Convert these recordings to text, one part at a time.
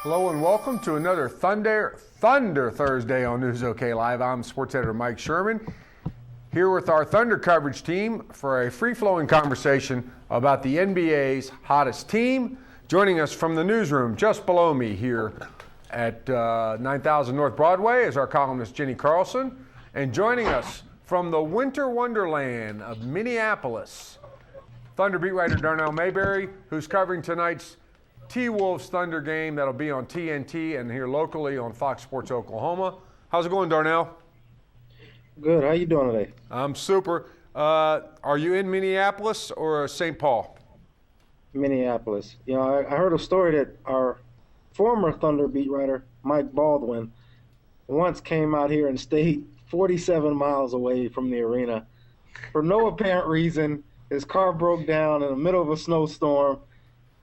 Hello and welcome to another Thunder Thursday on News OK Live. I'm sports editor Mike Sherman, here with our Thunder coverage team for a free-flowing conversation about the NBA's hottest team. Joining us from the newsroom just below me here at 9000 North Broadway is our columnist Jenny Carlson. And joining us from the winter wonderland of Minneapolis, Thunder beat writer Darnell Mayberry, who's covering tonight's T-Wolves Thunder game that'll be on TNT and here locally on Fox Sports Oklahoma. How's it going, Darnell? Good. How you doing today? I'm super. Are you in Minneapolis or St. Paul? Minneapolis. You know, I heard a story that our former Thunder beat writer, Mike Baldwin, once came out here and stayed 47 miles away from the arena. For no apparent reason, his car broke down in the middle of a snowstorm.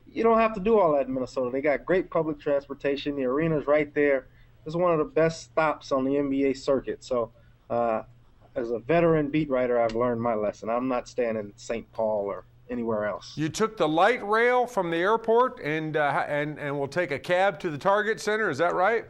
You don't have to do all that in Minnesota. They got great public transportation. The arena's right there. It's one of the best stops on the NBA circuit. So as a veteran beat writer, I've learned my lesson. I'm not staying in St. Paul or anywhere else. You took the light rail from the airport and will take a cab to the Target Center. Is that right?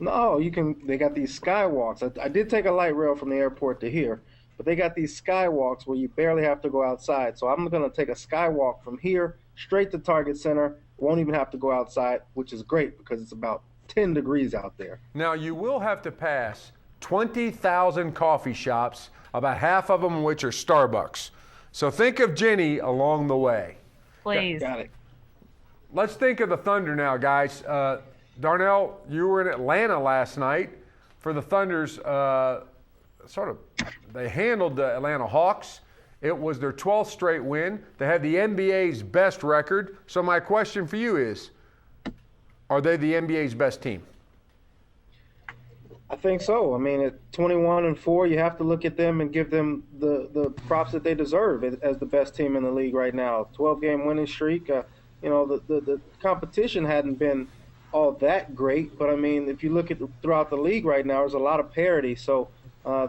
No, you can. They got these skywalks. I did take a light rail from the airport to here, but they got these skywalks where you barely have to go outside. So I'm going to take a skywalk from here straight to Target Center. Won't even have to go outside, which is great because it's about 10 degrees out there. Now, you will have to pass 20,000 coffee shops, about half of them which are Starbucks. So think of Jenny along the way. Please. Got it. Let's think of the Thunder now, guys. Darnell, you were in Atlanta last night for the Thunder's they handled the Atlanta Hawks. It was their 12th straight win. They had the NBA's best record. So my question for you is, are they the NBA's best team? I think so. I mean, at 21-4, you have to look at them and give them the props that they deserve as the best team in the league right now. 12-game winning streak. You know, the competition hadn't been all that great, but I mean, if you look at throughout the league right now, there's a lot of parity. So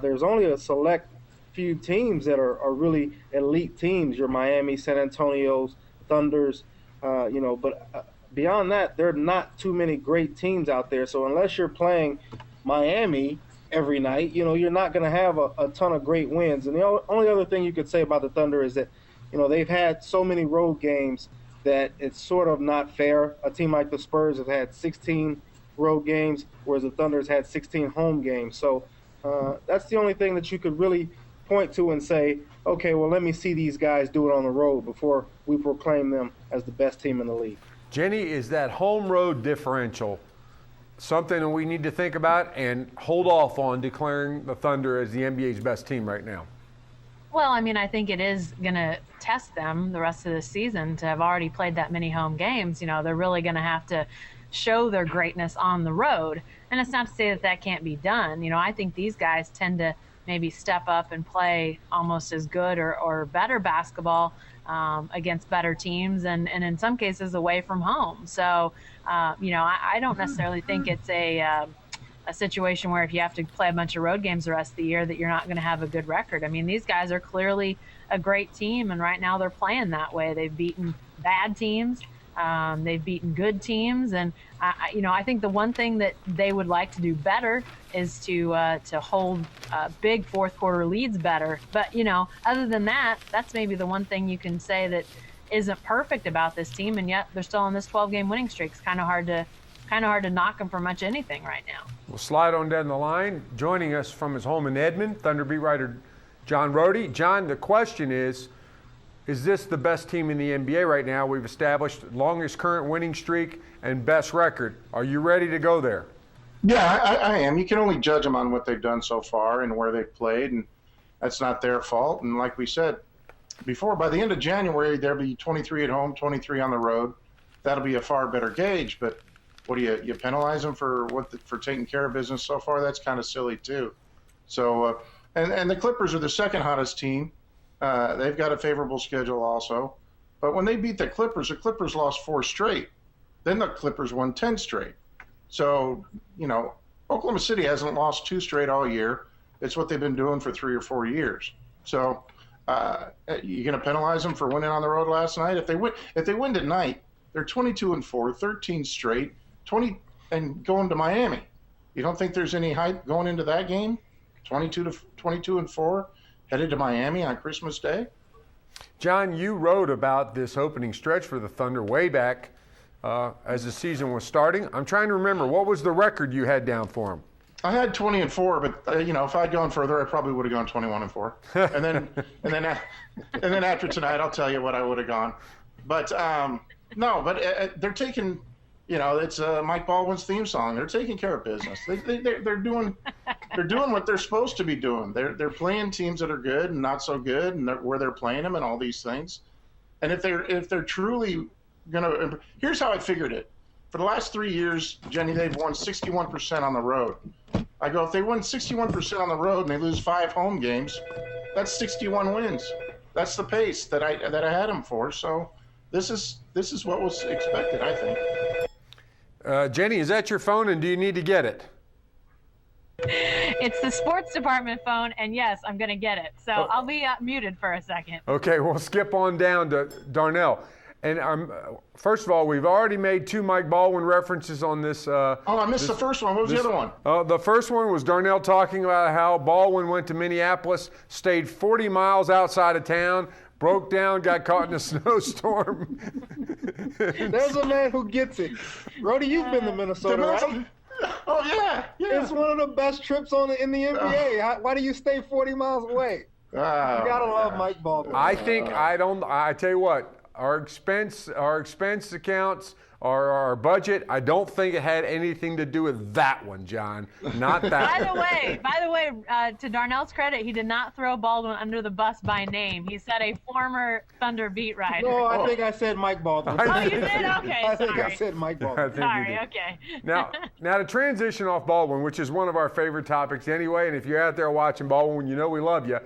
there's only a select few teams that are really elite teams. Your Miami, San Antonio's, Thunders, but beyond that, there are not too many great teams out there. So unless you're playing Miami every night, you're not going to have a ton of great wins. And the only other thing you could say about the Thunder is that, they've had so many road games that it's sort of not fair. A team like the Spurs have had 16 road games, whereas the Thunder's had 16 home games. So that's the only thing that you could really point to and say, okay, well, let me see these guys do it on the road before we proclaim them as the best team in the league. Jenny, is that home road differential something that we need to think about and hold off on declaring the Thunder as the NBA's best team right now? Well, I mean, I think it is going to test them the rest of the season to have already played that many home games. They're really going to have to show their greatness on the road. And it's not to say that that can't be done. I think these guys tend to maybe step up and play almost as good or better basketball against better teams and in some cases away from home. So, I don't necessarily think it's a situation where if you have to play a bunch of road games the rest of the year that you're not going to have a good record. I mean, these guys are clearly a great team, and right now they're playing that way. They've beaten bad teams. They've beaten good teams, and I think the one thing that they would like to do better is to hold big fourth quarter leads better. But other than that, that's maybe the one thing you can say that isn't perfect about this team, and yet they're still on this 12-game winning streak. It's kind of hard to knock them for much anything right now. We'll slide on down the line. Joining us from his home in Edmond, Thunder beat writer John Rohde. John, the question is this the best team in the NBA right now? We've established longest current winning streak and best record. Are you ready to go there? Yeah, I am. You can only judge them on what they've done so far and where they've played, and that's not their fault. And like we said before, by the end of January, there'll be 23 at home, 23 on the road. That'll be a far better gauge, but what do you penalize them for for taking care of business so far? That's kind of silly too. So, and the Clippers are the second hottest team. They've got a favorable schedule also. But when they beat the Clippers lost 4 straight. Then the Clippers won 10 straight. So, Oklahoma City hasn't lost 2 straight all year. It's what they've been doing for 3 or 4 years. So You going to penalize them for winning on the road last night? If they win tonight, they're 22-4, 13 straight, 20 and going to Miami. You don't think there's any hype going into that game? 22-4, headed to Miami on Christmas Day. John, you wrote about this opening stretch for the Thunder way back as the season was starting. I'm trying to remember, what was the record you had down for them? I had 20-4, but if I'd gone further, I probably would have gone 21-4. and then after tonight, I'll tell you what I would have gone. But they're taking, it's Mike Baldwin's theme song. They're taking care of business. They're doing what they're supposed to be doing. They're playing teams that are good and not so good, and where they're playing them and all these things. And if they're truly gonna, here's how I figured it. For the last 3 years, Jenny, they've won 61% on the road. I go, if they win 61% on the road and they lose 5 home games, that's 61 wins. That's the pace that I had them for. So this is what was expected, I think. Jenny, is that your phone, and do you need to get it? It's the sports department phone, and yes, I'm going to get it. So I'll be muted for a second. Okay, we'll skip on down to Darnell. And first of all, we've already made 2 Mike Baldwin references on this. I missed the first one. What was the other one? The first one was Darnell talking about how Baldwin went to Minneapolis, stayed 40 miles outside of town, broke down, got caught in a snowstorm. There's a man who gets it. Rody, you've been to Minnesota, right? Oh, yeah. It's one of the best trips in the NBA. Why do you stay 40 miles away? You gotta love Mike Baldwin. I tell you what, our expense accounts, our budget, I don't think it had anything to do with that one, John. Not that. By the way, to Darnell's credit, he did not throw Baldwin under the bus by name. He said a former Thunder beat writer. No, I think I said Mike Baldwin. Oh, you did? Okay, I think I said Mike Baldwin. Sorry, okay. Now to transition off Baldwin, which is one of our favorite topics anyway, and if you're out there watching Baldwin, you know we love you.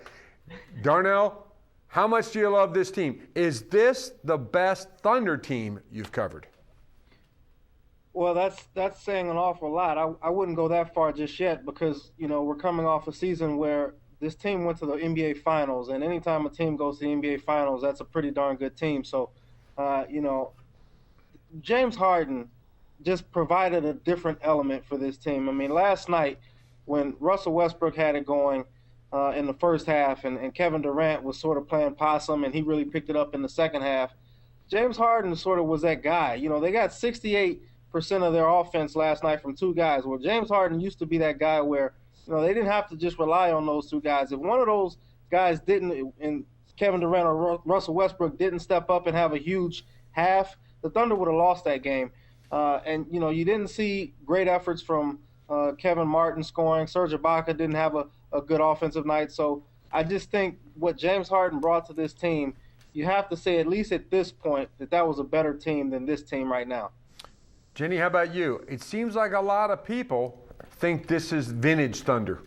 Darnell, how much do you love this team? Is this the best Thunder team you've covered? Well, that's saying an awful lot. I wouldn't go that far just yet because, we're coming off a season where this team went to the NBA Finals, and anytime a team goes to the NBA Finals, that's a pretty darn good team. So, James Harden just provided a different element for this team. I mean, last night when Russell Westbrook had it going in the first half and Kevin Durant was sort of playing possum and he really picked it up in the second half, James Harden sort of was that guy. They got 68% of their offense last night from 2 guys. Well, James Harden used to be that guy where, they didn't have to just rely on those 2 guys. If one of those guys didn't, and Kevin Durant or Russell Westbrook didn't step up and have a huge half, the Thunder would have lost that game. And you didn't see great efforts from Kevin Martin scoring. Serge Ibaka didn't have a good offensive night. So I just think what James Harden brought to this team, you have to say, at least at this point, that was a better team than this team right now. Jenny, how about you? It seems like a lot of people think this is vintage Thunder.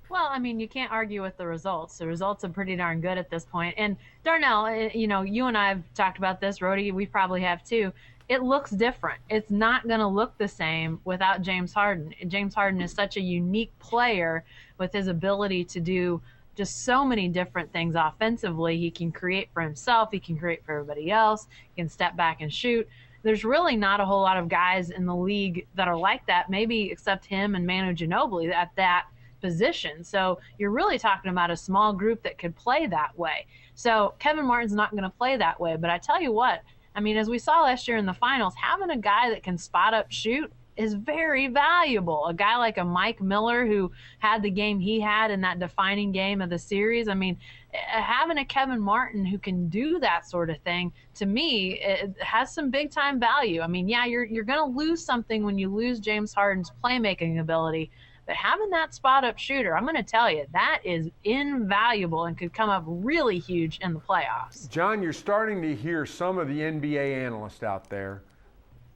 Well, I mean, you can't argue with the results. The results are pretty darn good at this point. And Darnell, you and I have talked about this. Rody, we probably have too. It looks different. It's not going to look the same without James Harden. James Harden is such a unique player with his ability to do just so many different things offensively. He can create for himself. He can create for everybody else. He can step back and shoot. There's really not a whole lot of guys in the league that are like that, maybe except him and Manu Ginobili at that position. So you're really talking about a small group that could play that way. So Kevin Martin's not going to play that way. But I tell you what, I mean, as we saw last year in the finals, having a guy that can spot up shoot is very valuable. A guy like a Mike Miller who had the game he had in that defining game of the series. I mean, having a Kevin Martin who can do that sort of thing, to me, it has some big time value. I mean, yeah, you're going to lose something when you lose James Harden's playmaking ability, but having that spot up shooter, I'm going to tell you, that is invaluable and could come up really huge in the playoffs. John, you're starting to hear some of the NBA analysts out there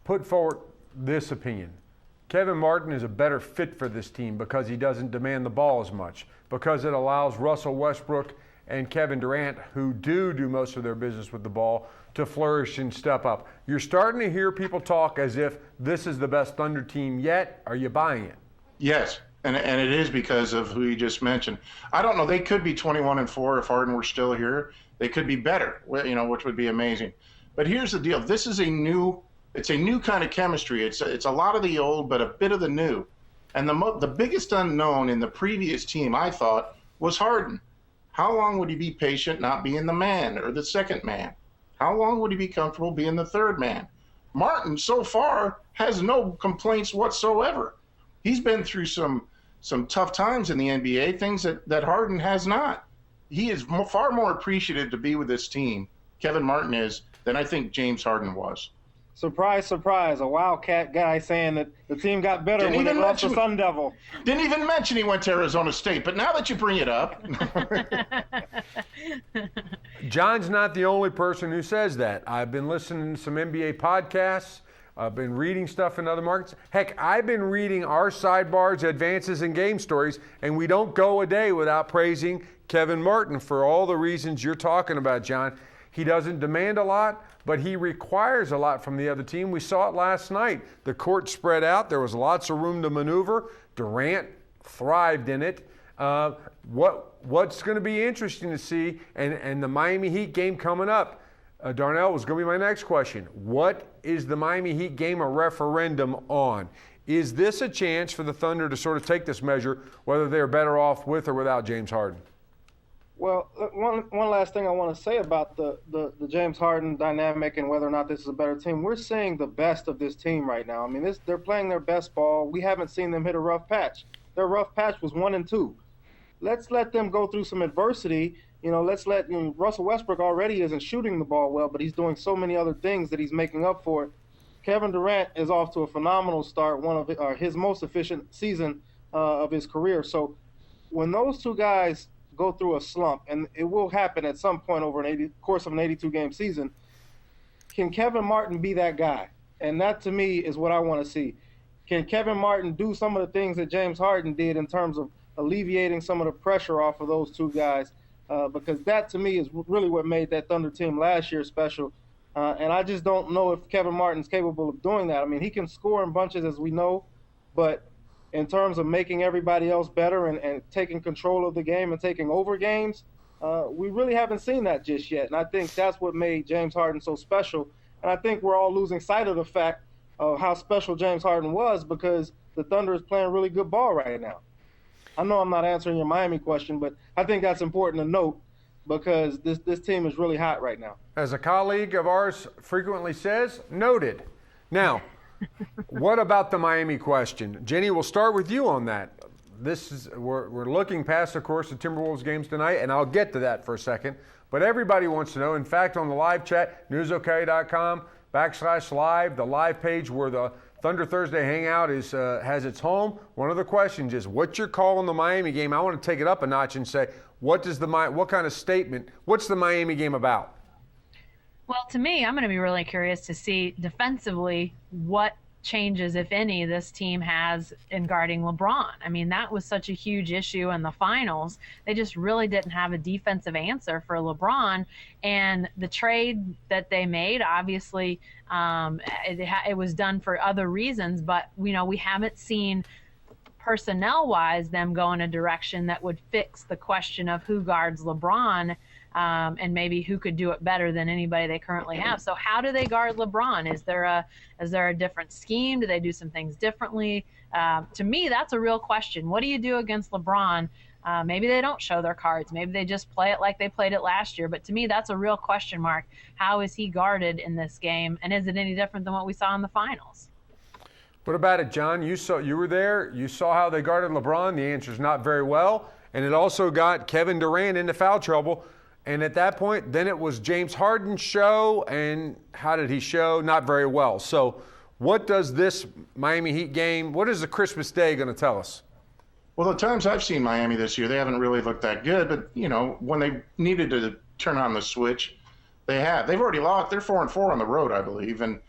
put forward this opinion. Kevin Martin is a better fit for this team because he doesn't demand the ball as much, because it allows Russell Westbrook and Kevin Durant, who do most of their business with the ball, to flourish and step up. You're starting to hear people talk as if this is the best Thunder team yet. Are you buying it? Yes, And it is because of who you just mentioned. I don't know. They could be 21-4 if Harden were still here. They could be better, which would be amazing. But here's the deal. This is a new kind of chemistry. It's a lot of the old, but a bit of the new. And the biggest unknown in the previous team, I thought, was Harden. How long would he be patient not being the man or the second man? How long would he be comfortable being the third man? Martin, so far, has no complaints whatsoever. He's been through some tough times in the NBA, things that Harden has not. He is far more appreciative to be with this team, Kevin Martin is, than I think James Harden was. Surprise, surprise, a Wildcat guy saying that the team got better when they lost the Sun Devil. Didn't even mention he went to Arizona State, but now that you bring it up. John's not the only person who says that. I've been listening to some NBA podcasts. I've been reading stuff in other markets. Heck, I've been reading our sidebars, advances, and game stories, and we don't go a day without praising Kevin Martin for all the reasons you're talking about, John. He doesn't demand a lot, but he requires a lot from the other team. We saw it last night. The court spread out. There was lots of room to maneuver. Durant thrived in it. What's going to be interesting to see, and the Miami Heat game coming up, Darnell, was going to be my next question. What is the Miami Heat game a referendum on? Is this a chance for the Thunder to sort of take this measure, whether they're better off with or without James Harden? Well, one last thing I want to say about the James Harden dynamic and whether or not this is a better team. We're seeing the best of this team right now. I mean, they're playing their best ball. We haven't seen them hit a rough patch. Their rough patch was 1-2. Let's let them go through some adversity. Russell Westbrook already isn't shooting the ball well, but he's doing so many other things that he's making up for it. Kevin Durant is off to a phenomenal start, one of his most efficient season of his career. So when those two guys go through a slump, and it will happen at some point over course of an 82-game season, can Kevin Martin be that guy? And that, to me, is what I want to see. Can Kevin Martin do some of the things that James Harden did in terms of alleviating some of the pressure off of those two guys? Because that, to me, is really what made that Thunder team last year special. And I just don't know if Kevin Martin's capable of doing that. I mean, he can score in bunches, as we know, but in terms of making everybody else better and taking control of the game and taking over games, we really haven't seen that just yet. And I think that's what made James Harden so special. And I think we're all losing sight of the fact of how special James Harden was because the Thunder is playing really good ball right now. I know I'm not answering your Miami question, but I think that's important to note because this team is really hot right now. As a colleague of ours frequently says, noted. Now, what about the Miami question? Jenny, we'll start with you on that. We're looking past, of course, the Timberwolves games tonight, and I'll get to that for a second. But everybody wants to know. In fact, on the live chat, newsok.com/live, the live page where the Thunder Thursday Hangout has its home. One of the questions is, what's your call on the Miami game? I want to take it up a notch and say, what kind of statement, what's the Miami game about? Well, to me, I'm going to be really curious to see defensively what changes, if any, this team has in guarding LeBron. I mean, that was such a huge issue in the finals. They just really didn't have a defensive answer for LeBron. And the trade that they made, obviously, it was done for other reasons, but, we haven't seen personnel-wise them go in a direction that would fix the question of who guards LeBron and maybe who could do it better than anybody they currently have. So how do they guard LeBron? Is there a different scheme? Do they do some things differently? To me, that's a real question. What do you do against LeBron? Maybe they don't show their cards. Maybe they just play it like they played it last year. But to me, that's a real question mark. How is he guarded in this game? And is it any different than what we saw in the finals? What about it, John? You were there. You saw how they guarded LeBron. The answer is not very well. And it also got Kevin Durant into foul trouble. And at that point, then it was James Harden's show. And how did he show? Not very well. So what does this Miami Heat game, what is the Christmas Day going to tell us? Well, the times I've seen Miami this year, they haven't really looked that good. But, when they needed to turn on the switch, they have. They've already lost. They're 4-4 on the road, I believe. And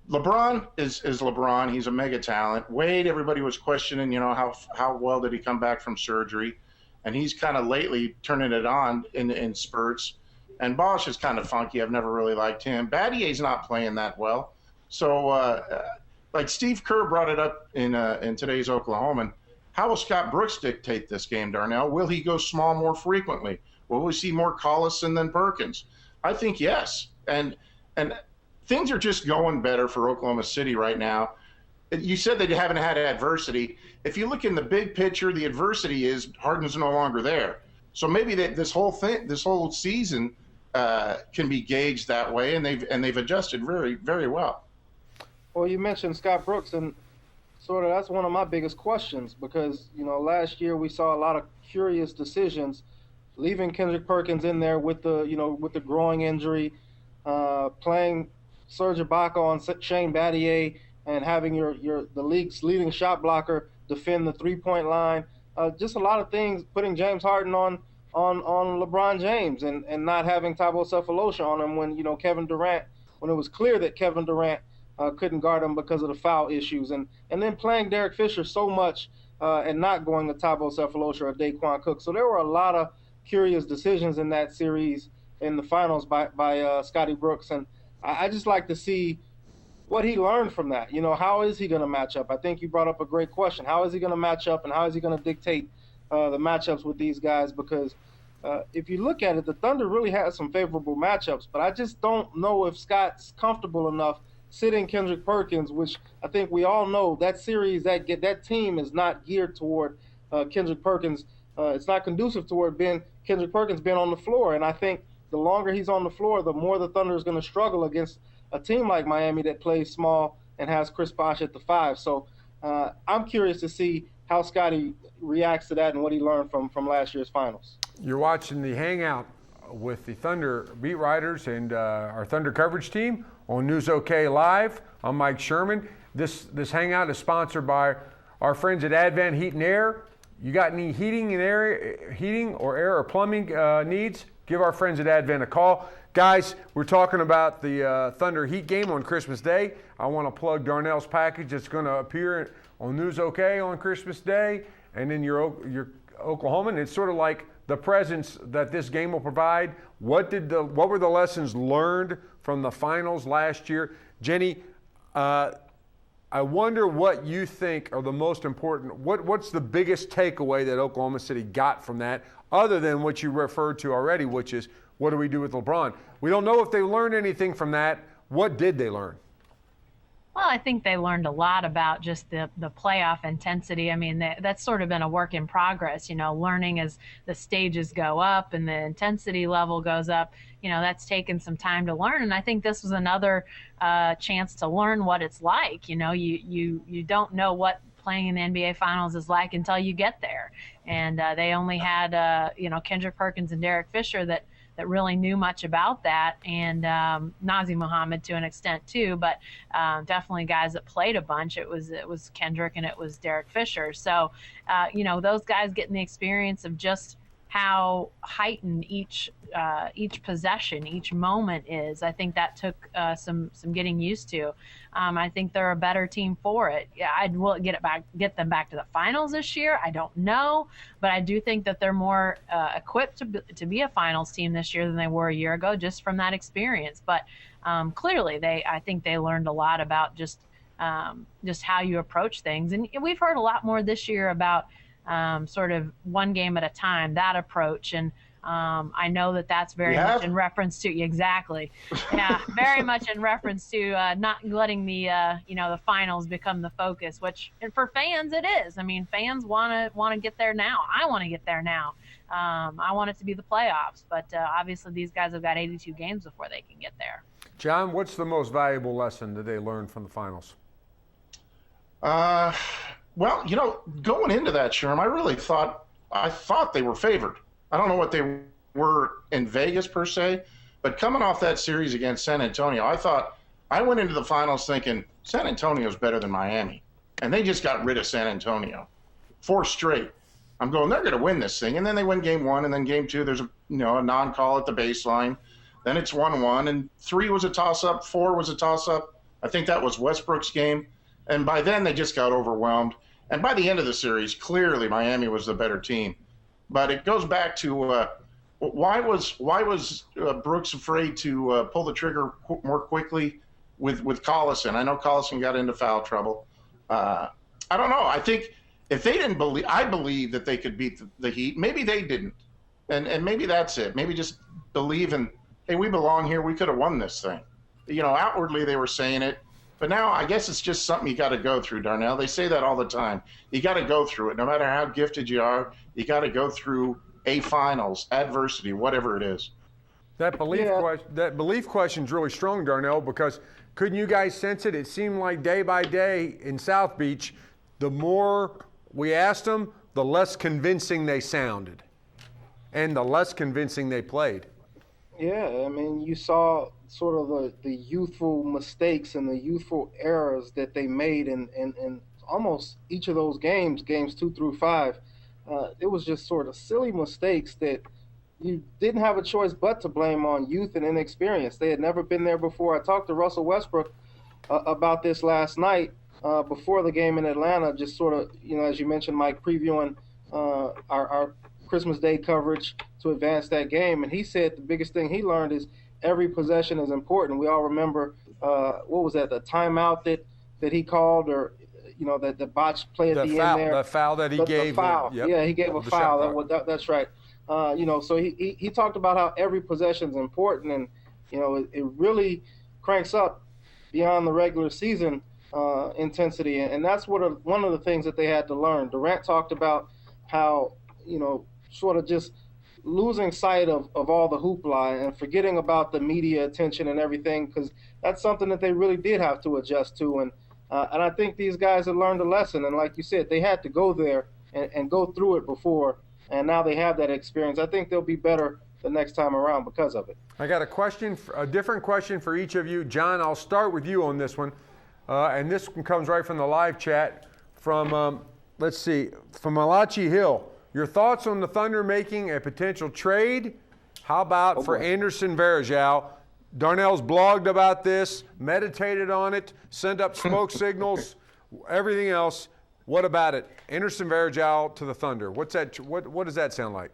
LeBron is LeBron. He's a mega talent. Wade, everybody was questioning, how well did he come back from surgery. And he's kind of lately turning it on in spurts. And Bosh is kind of funky. I've never really liked him. Battier's not playing that well. So like Steve Kerr brought it up in today's Oklahoman. How will Scott Brooks dictate this game, Darnell? Will he go small more frequently? Will we see more Collison than Perkins? I think yes. And things are just going better for Oklahoma City right now. You said that you haven't had adversity. If you look in the big picture, the adversity is Harden's no longer there. So maybe this whole season can be gauged that way, and they've adjusted very, very well. Well, you mentioned Scott Brooks, and sort of that's one of my biggest questions because, last year we saw a lot of curious decisions, leaving Kendrick Perkins in there with the growing injury, playing Serge Ibaka on Shane Battier, and having the league's leading shot blocker defend the three-point line. Just a lot of things, putting James Harden on LeBron James and not having Thabo Sefolosha on him when it was clear that Kevin Durant couldn't guard him because of the foul issues, and then playing Derek Fisher so much and not going to Thabo Sefolosha or Daquan Cook. So there were a lot of curious decisions in that series in the finals by Scotty Brooks, and I just like to see what he learned from that. How is he going to match up? I think you brought up a great question. How is he going to match up, and how is he going to dictate the matchups with these guys? Because if you look at it, the Thunder really has some favorable matchups, but I just don't know if Scott's comfortable enough sitting Kendrick Perkins, which I think we all know that series, that team is not geared toward Kendrick Perkins. It's not conducive toward Kendrick Perkins being on the floor, and I think the longer he's on the floor, the more the Thunder is going to struggle against a team like Miami that plays small and has Chris Bosh at the 5. So I'm curious to see how Scotty reacts to that and what he learned from last year's finals. You're watching the Hangout with the Thunder beat writers and our Thunder coverage team on News OK Live. I'm Mike Sherman. This Hangout is sponsored by our friends at Advent Heat and Air. You got any heating or air or plumbing needs? Give our friends at Advent a call. Guys, we're talking about the Thunder Heat game on Christmas Day. I want to plug Darnell's package that's going to appear on News OK on Christmas Day, and then your Oklahoman. It's sort of like the presents that this game will provide. What were the lessons learned from the finals last year? Jenny, I wonder what you think are the most important. What's the biggest takeaway that Oklahoma City got from that, other than what you referred to already, which is what do we do with LeBron? We don't know if they learned anything from that. What did they learn? Well, I think they learned a lot about just the playoff intensity. I mean, that's sort of been a work in progress, learning as the stages go up and the intensity level goes up. That's taken some time to learn. And I think this was another chance to learn what it's like. You don't know what playing in the NBA Finals is like until you get there. And they only had, Kendrick Perkins and Derek Fisher that really knew much about that, and Nazir Muhammad to an extent too, but definitely guys that played a bunch. It was Kendrick and it was Derek Fisher. So, those guys getting the experience of just how heightened each possession, each moment is. I think that took some getting used to. I think they're a better team for it. Yeah, will it get them back to the finals this year? I don't know, but I do think that they're more equipped to be a finals team this year than they were a year ago, just from that experience. But clearly, I think they learned a lot about just how you approach things, and we've heard a lot more this year about sort of one game at a time, that approach. And I know that that's much in reference to exactly. Yeah, very much in reference to not letting the finals become the focus, which and for fans it is. I mean, fans want to get there now. I want to get there now. I want it to be the playoffs, but obviously these guys have got 82 games before they can get there. John, what's the most valuable lesson that they learned from the finals? Well, going into that, Sherm, I thought they were favored. I don't know what they were in Vegas per se, but coming off that series against San Antonio, I went into the finals thinking San Antonio's better than Miami, and they just got rid of San Antonio 4 straight. I'm going, they're going to win this thing, and then they win game 1, and then game 2, there's a non-call at the baseline. Then it's 1-1, and 3 was a toss-up, 4 was a toss-up. I think that was Westbrook's game. And by then, they just got overwhelmed. And by the end of the series, clearly Miami was the better team. But it goes back to why was Brooks afraid to pull the trigger more quickly with Collison. I know Collison got into foul trouble. I don't know. I think if they didn't believe, I believe that they could beat the Heat. Maybe they didn't, and maybe that's it. Maybe just believe in, hey, we belong here. We could have won this thing. Outwardly they were saying it, but now I guess it's just something you got to go through, Darnell. They say that all the time. You got to go through it. No matter how gifted you are, you got to go through a finals, adversity, whatever it is. That belief question is really strong, Darnell, because couldn't you guys sense it? It seemed like day by day in South Beach, the more we asked them, the less convincing they sounded and the less convincing they played. Yeah, I mean, you saw sort of the youthful mistakes and the youthful errors that they made in almost each of those games 2 through 5. It was just sort of silly mistakes that you didn't have a choice but to blame on youth and inexperience. They had never been there before. I talked to Russell Westbrook about this last night before the game in Atlanta, just sort of, as you mentioned, Mike, previewing our Christmas Day coverage to advance that game. And he said the biggest thing he learned is every possession is important. We all remember, what was that, the timeout that he called, or, that the botched play at the end there. The foul that he gave. The foul. Yep. Yeah, he gave a foul. That's right. So he talked about how every possession is important, and, it really cranks up beyond the regular season intensity. And that's one of the things that they had to learn. Durant talked about how, sort of just losing sight of all the hoopla and forgetting about the media attention and everything, because that's something that they really did have to adjust to. And I think these guys have learned a lesson. And like you said, they had to go there and go through it before, and now they have that experience. I think they'll be better the next time around because of it. I got a different question for each of you. John, I'll start with you on this one. And this one comes right from the live chat from, from Malachi Hill. Your thoughts on the Thunder making a potential trade? How about for Anderson Varejao? Darnell's blogged about this, meditated on it, sent up smoke signals, everything else. What about it? Anderson Varejao to the Thunder. What's that? What does that sound like?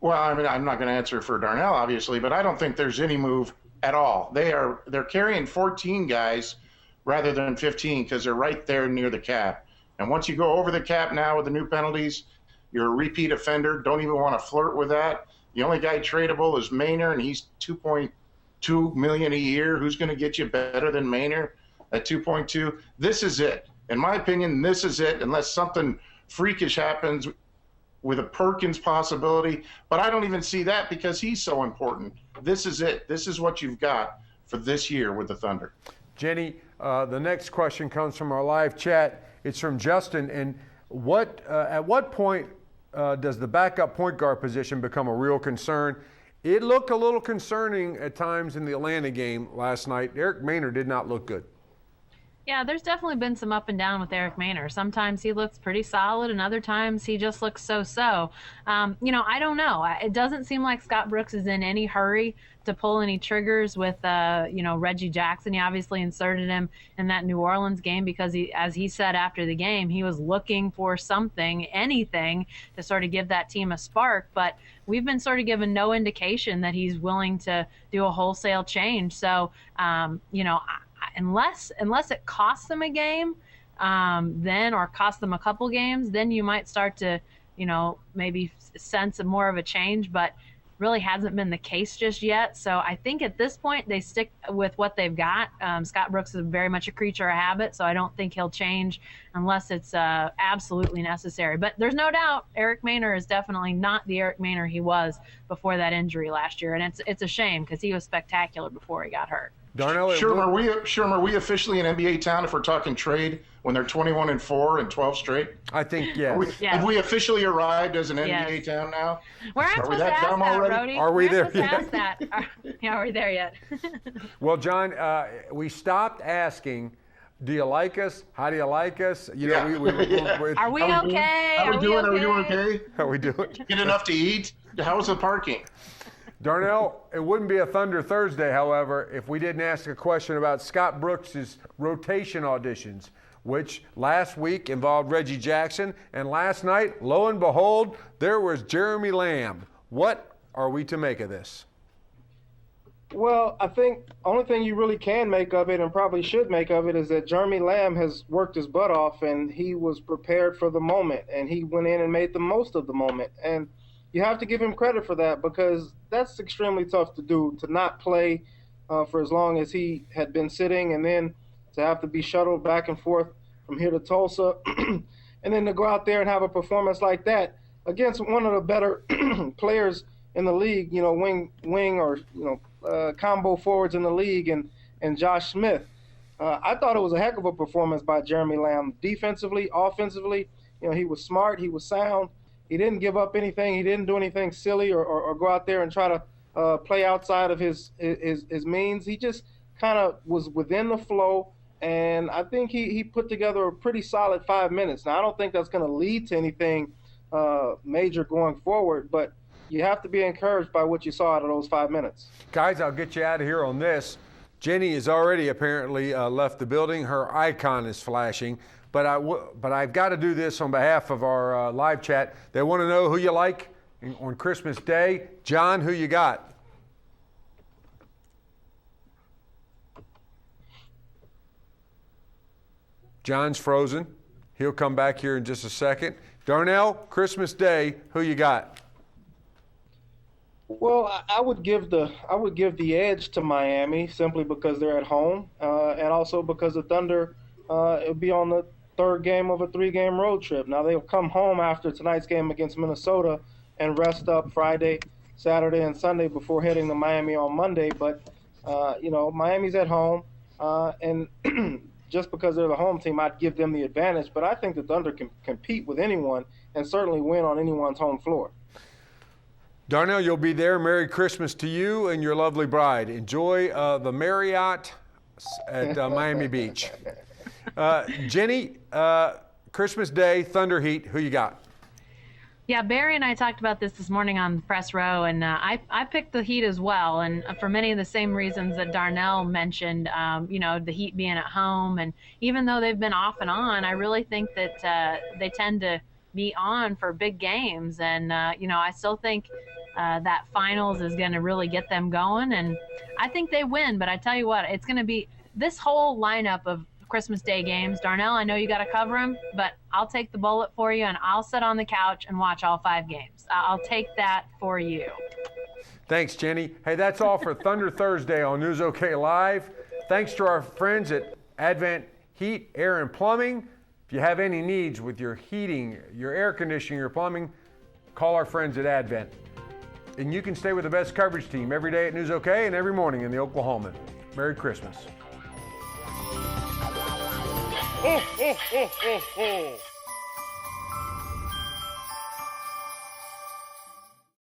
Well, I mean, I'm not going to answer for Darnell, obviously, but I don't think there's any move at all. They're carrying 14 guys rather than 15 because they're right there near the cap. And once you go over the cap now with the new penalties, you're a repeat offender. Don't even want to flirt with that. The only guy tradable is Maynard, and he's $2.2 million a year. Who's going to get you better than Maynard at 2.2? This is it. In my opinion, this is it, unless something freakish happens with a Perkins possibility. But I don't even see that because he's so important. This is it. This is what you've got for this year with the Thunder. Jenny, the next question comes from our live chat. It's from Justin. And at what point does the backup point guard position become a real concern? It looked a little concerning at times in the Atlanta game last night. Eric Maynard did not look good. Yeah, there's definitely been some up and down with Eric Maynard. Sometimes he looks pretty solid, and other times he just looks so-so. I don't know. It doesn't seem like Scott Brooks is in any hurry to pull any triggers with, Reggie Jackson. He obviously inserted him in that New Orleans game because, as he said after the game, he was looking for something, anything, to sort of give that team a spark. But we've been sort of given no indication that he's willing to do a wholesale change. So, unless it costs them a game, or costs them a couple games, then you might start to, maybe sense more of a change, but really hasn't been the case just yet. So I think at this point they stick with what they've got. Scott Brooks is very much a creature of habit, so I don't think he'll change unless it's absolutely necessary. But there's no doubt Eric Maynard is definitely not the Eric Maynard he was before that injury last year, and it's a shame because he was spectacular before he got hurt. Darnell, are we officially an NBA town if we're talking trade when they're 21-4 and 12 straight? I think yes. Have we officially arrived as an NBA town now? We're not supposed to ask that, Brody. Are we there yet? Ask that. Are we there yet? Well, John, we stopped asking, do you like us? How do you like us? Are we okay? How are we doing? Are we doing okay? How we doing? Get enough to eat? How's the parking? Darnell, it wouldn't be a Thunder Thursday, however, if we didn't ask a question about Scott Brooks' rotation auditions, which last week involved Reggie Jackson, and last night, lo and behold, there was Jeremy Lamb. What are we to make of this? Well, I think only thing you really can make of it and probably should make of it is that Jeremy Lamb has worked his butt off and he was prepared for the moment and he went in and made the most of the moment. And you have to give him credit for that because that's extremely tough to do, to not play for as long as he had been sitting and then to have to be shuttled back and forth from here to Tulsa and then to go out there and have a performance like that against one of the better players in the league, wing or, combo forwards in the league and Josh Smith. I thought it was a heck of a performance by Jeremy Lamb. Defensively, offensively, he was smart, he was sound. He didn't give up anything. He didn't do anything silly or go out there and try to play outside of his means. He just kind of was within the flow, and I think he put together a pretty solid 5 minutes. Now, I don't think that's going to lead to anything major going forward, but you have to be encouraged by what you saw out of those 5 minutes. Guys, I'll get you out of here on this. Jenny has already apparently left the building. Her icon is flashing, but I've got to do this on behalf of our live chat. They want to know who you like on Christmas Day. John, who you got? John's frozen. He'll come back here in just a second. Darnell, Christmas Day, who you got? Well, I would give the edge to Miami simply because they're at home, and also because the Thunder it'll be on the third game of a 3-game road trip. Now they'll come home after tonight's game against Minnesota and rest up Friday, Saturday, and Sunday before heading to Miami on Monday. But Miami's at home, and just because they're the home team, I'd give them the advantage. But I think the Thunder can compete with anyone and certainly win on anyone's home floor. Darnell, you'll be there. Merry Christmas to you and your lovely bride. Enjoy the Marriott at Miami Beach. Jenny, Christmas Day, Thunder Heat, who you got? Yeah, Barry and I talked about this morning on the press row, and I picked the Heat as well, and for many of the same reasons that Darnell mentioned, the Heat being at home, and even though they've been off and on, I really think that they tend to be on for big games, and I still think that finals is going to really get them going, and I think they win. But I tell you what, it's going to be this whole lineup of Christmas Day games. Darnell, I know you got to cover them, but I'll take the bullet for you, and I'll sit on the couch and watch all 5 games. I'll take that for you. Thanks, Jenny. Hey, that's all for Thunder Thursday on News OK Live. Thanks to our friends at Advent Heat, Air, and Plumbing. If you have any needs with your heating, your air conditioning, your plumbing, call our friends at Advent. And you can stay with the best coverage team every day at News OK and every morning in the Oklahoman. Merry Christmas. Ho, ho, ho, ho, ho.